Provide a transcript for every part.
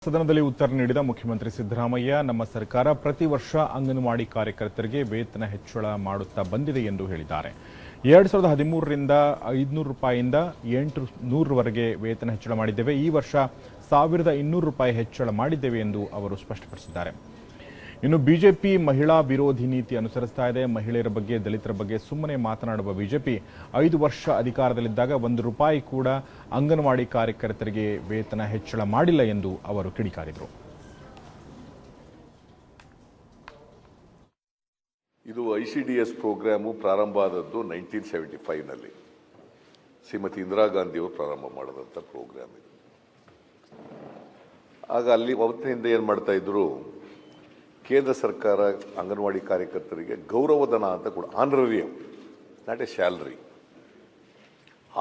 ಸದನದಲ್ಲಿ ಉತ್ತರ ನೀಡಿದ ಮುಖ್ಯಮಂತ್ರಿ ಸಿದ್ದರಾಮಯ್ಯ, ನಮ್ಮ ಸರ್ಕಾರ ಪ್ರತಿ ವರ್ಷ ಅಂಗನವಾಡಿ ಕಾರ್ಯಕರ್ತರಿಗೆ ವೇತನ ಹೆಚ್ಚಳ ಮಾಡುತ್ತಾ ಬಂದಿದೆ ಎಂದು ಹೇಳಿದ್ದಾರೆ. 2013ರಿಂದ 500 ರೂಪಾಯಿಯಿಂದ 800 ವರೆಗೆ ವೇತನ ಹೆಚ್ಚಳ ಮಾಡಿದ್ದೇವೆ. ಈ ವರ್ಷ 1200 ರೂಪಾಯಿ ಹೆಚ್ಚಳ ಮಾಡಿದ್ದೇವೆ ಎಂದು ಅವರು ಸ್ಪಷ್ಟಪಡಿಸಿದ್ದಾರೆ. ಇನ್ನು ಬಿಜೆಪಿ ಮಹಿಳಾ ವಿರೋಧಿ ನೀತಿ ಅನುಸರಿಸ್ತಾ ಇದೆ. ಮಹಿಳೆಯರ ಬಗ್ಗೆ, ದಲಿತರ ಬಗ್ಗೆ ಸುಮ್ಮನೆ ಮಾತನಾಡುವ ಬಿಜೆಪಿ 5 ವರ್ಷ ಅಧಿಕಾರದಲ್ಲಿದ್ದಾಗ 1 ರೂಪಾಯಿ ಕೂಡ ಅಂಗನವಾಡಿ ಕಾರ್ಯಕರ್ತರಿಗೆ ವೇತನ ಹೆಚ್ಚಳ ಮಾಡಿಲ್ಲ ಎಂದು ಅವರು ಕಿಡಿಕಾರಿದರು. ಇದು ICDS ಪ್ರೋಗ್ರಾಮು ಪ್ರಾರಂಭ ಆದದ್ದು 1975ನಲ್ಲಿ ಶ್ರೀಮತಿ ಇಂದಿರಾ ಗಾಂಧಿ ಅವರು ಪ್ರಾರಂಭ ಮಾಡಿದಂಥ ಪ್ರೋಗ್ರಾಮ್ ಇದು. ಆಗ ಅಲ್ಲಿ ಅವತ್ತಿನಿಂದ ಏನು ಮಾಡ್ತಾ ಇದ್ರು, ಕೇಂದ್ರ ಸರ್ಕಾರ ಅಂಗನವಾಡಿ ಕಾರ್ಯಕರ್ತರಿಗೆ ಗೌರವಧನ ಅಂತ ಕೂಡ, ಆನರರಿಯಂ, ನಾಟ್ ಎ ಸ್ಯಾಲರಿ,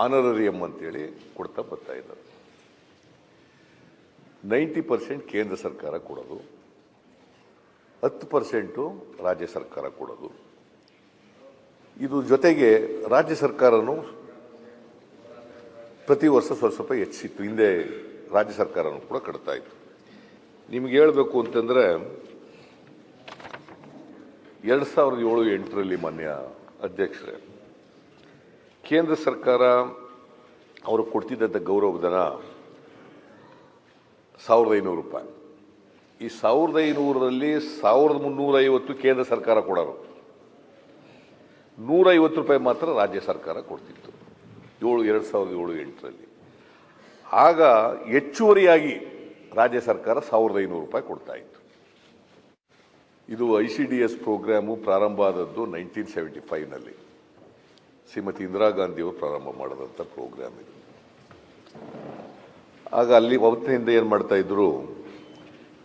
ಆನರರಿಯಂ ಅಂತೇಳಿ ಕೊಡ್ತಾ ಬರ್ತಾ ಇದ್ದಾರೆ. 90% ಕೇಂದ್ರ ಸರ್ಕಾರ ಕೊಡೋದು, 10% ರಾಜ್ಯ ಸರ್ಕಾರ ಕೊಡೋದು. ಇದು ಜೊತೆಗೆ ರಾಜ್ಯ ಸರ್ಕಾರನು ಪ್ರತಿ ವರ್ಷ ಸ್ವಲ್ಪ ಹೆಚ್ಚಿತ್ತು. ಹಿಂದೆ ರಾಜ್ಯ ಸರ್ಕಾರನೂ ಕೂಡ ಕಟ್ತಾ ಇತ್ತು. ನಿಮ್ಗೆ ಹೇಳಬೇಕು ಅಂತಂದ್ರೆ 2007-8ರಲ್ಲಿ ಮಾನ್ಯ ಅಧ್ಯಕ್ಷರೇ, ಕೇಂದ್ರ ಸರ್ಕಾರ ಅವರು ಕೊಡ್ತಿದ್ದಂಥ ಗೌರವಧನ 1500 ರೂಪಾಯಿ. ಈ 1500ರಲ್ಲಿ 1350 ಕೇಂದ್ರ ಸರ್ಕಾರ ಕೊಡೋರು, 150 ರೂಪಾಯಿ ಮಾತ್ರ ರಾಜ್ಯ ಸರ್ಕಾರ ಕೊಡ್ತಿತ್ತು 2007-8ರಲ್ಲಿ. ಆಗ ಹೆಚ್ಚುವರಿಯಾಗಿ ರಾಜ್ಯ ಸರ್ಕಾರ 1500 ರೂಪಾಯಿ ಕೊಡ್ತಾ ಇತ್ತು. ಇದು ICDS ಪ್ರೋಗ್ರಾಮು ಪ್ರಾರಂಭ ಆದದ್ದು 1975ನಲ್ಲಿ ಶ್ರೀಮತಿ ಇಂದಿರಾ ಗಾಂಧಿ ಅವರು ಪ್ರಾರಂಭ ಮಾಡಿದಂಥ ಪ್ರೋಗ್ರಾಮ್ ಇದು. ಆಗ ಅಲ್ಲಿ ಅವತ್ತಿನಿಂದ ಏನು ಮಾಡ್ತಾ ಇದ್ರು,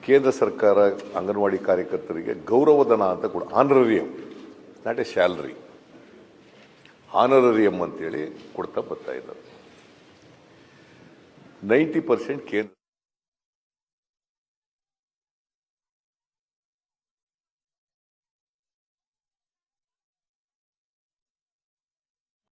ಕೇಂದ್ರ ಸರ್ಕಾರ ಅಂಗನವಾಡಿ ಕಾರ್ಯಕರ್ತರಿಗೆ ಗೌರವಧನ ಅಂತ ಕೂಡ, ಆನರರಿಯಂ, ನಾಟ್ ಎ ಸ್ಯಾಲರಿ, ಆನರರಿಯಂ ಅಂತೇಳಿ ಕೊಡ್ತಾ ಬರ್ತಾ ಇದ್ದಾರೆ. 90% ಕೇಂದ್ರ